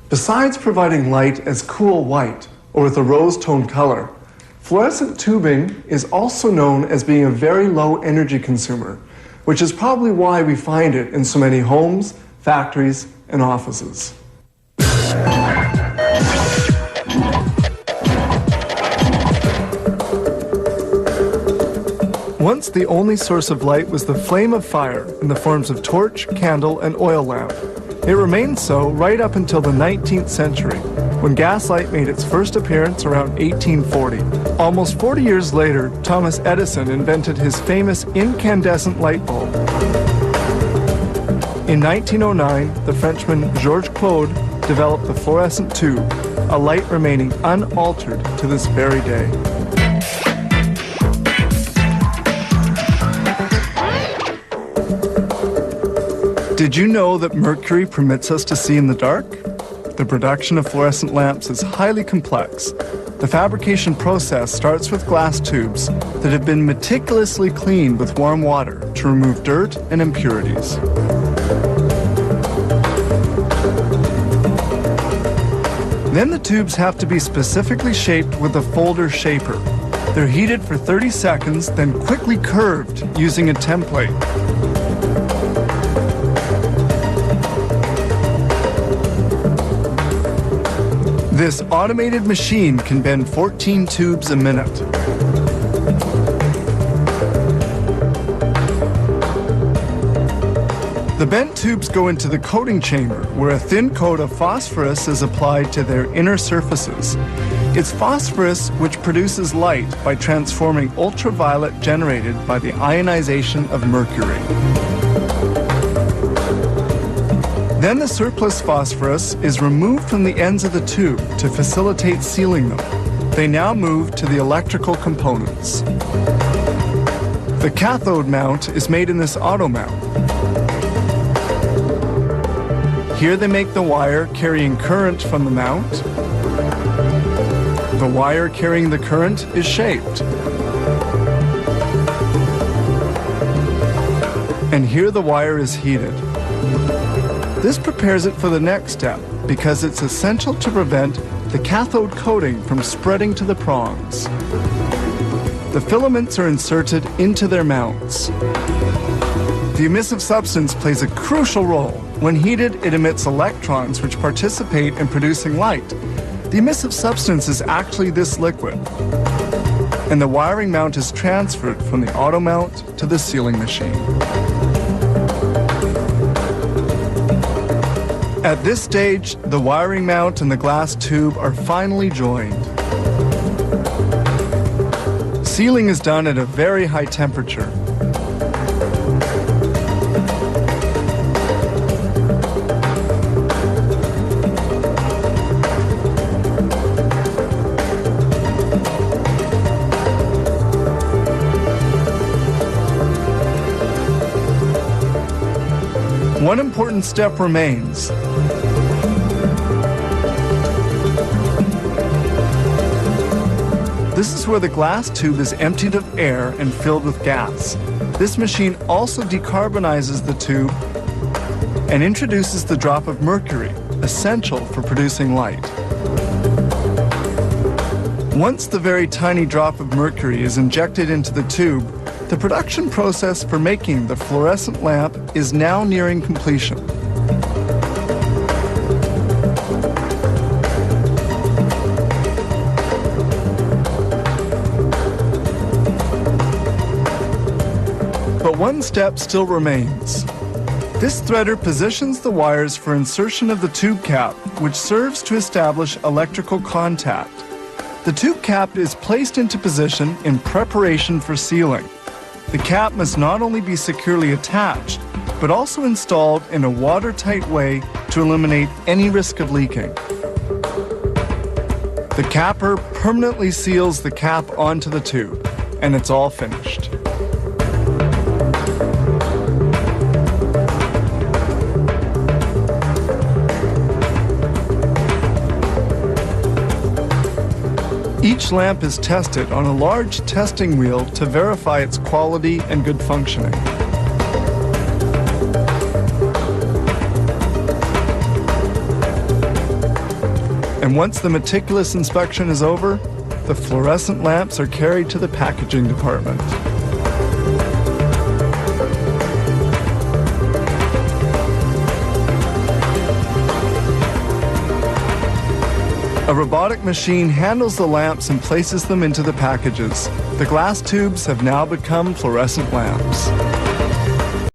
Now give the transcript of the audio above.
Besides providing light as cool white or with a rose-toned color, fluorescent tubing is also known as being a very low energy consumer, which is probably why we find it in so many homes, factories, and offices. Once the only source of light was the flame of fire in the forms of torch, candle, and oil lamp. It remained so right up until the 19th century, when gaslight made its first appearance around 1840. Almost 40 years later, Thomas Edison invented his famous incandescent light bulb. In 1909, the Frenchman Georges Claude developed the fluorescent tube, a light remaining unaltered to this very day. Did you know that mercury permits us to see in the dark? The production of fluorescent lamps is highly complex. The fabrication process starts with glass tubes that have been meticulously cleaned with warm water to remove dirt and impurities. Then the tubes have to be specifically shaped with a folder shaper. They're heated for 30 seconds, then quickly curved using a template. This automated machine can bend 14 tubes a minute. The bent tubes go into the coating chamber, where a thin coat of phosphorus is applied to their inner surfaces. It's phosphorus which produces light by transforming ultraviolet generated by the ionization of mercury. Then the surplus phosphorus is removed from the ends of the tube to facilitate sealing them. They now move to the electrical components. The cathode mount is made in this auto mount. Here they make the wire carrying current from the mount. The wire carrying the current is shaped. And here the wire is heated. This prepares it for the next step because it's essential to prevent the cathode coating from spreading to the prongs. The filaments are inserted into their mounts. The emissive substance plays a crucial role. When heated, it emits electrons which participate in producing light. The emissive substance is actually this liquid, and the wiring mount is transferred from the auto mount to the sealing machine. At this stage, the wiring mount and the glass tube are finally joined. Sealing is done at a very high temperature. One important step remains. This is where the glass tube is emptied of air and filled with gas. This machine also decarbonizes the tube and introduces the drop of mercury, essential for producing light. Once the very tiny drop of mercury is injected into the tube, the production process for making the fluorescent lamp is now nearing completion. But one step still remains. This threader positions the wires for insertion of the tube cap, which serves to establish electrical contact. The tube cap is placed into position in preparation for sealing. The cap must not only be securely attached, but also installed in a watertight way to eliminate any risk of leaking. The capper permanently seals the cap onto the tube, and it's all finished. Each lamp is tested on a large testing wheel to verify its quality and good functioning. And once the meticulous inspection is over, the fluorescent lamps are carried to the packaging department. A robotic machine handles the lamps and places them into the packages. The glass tubes have now become fluorescent lamps.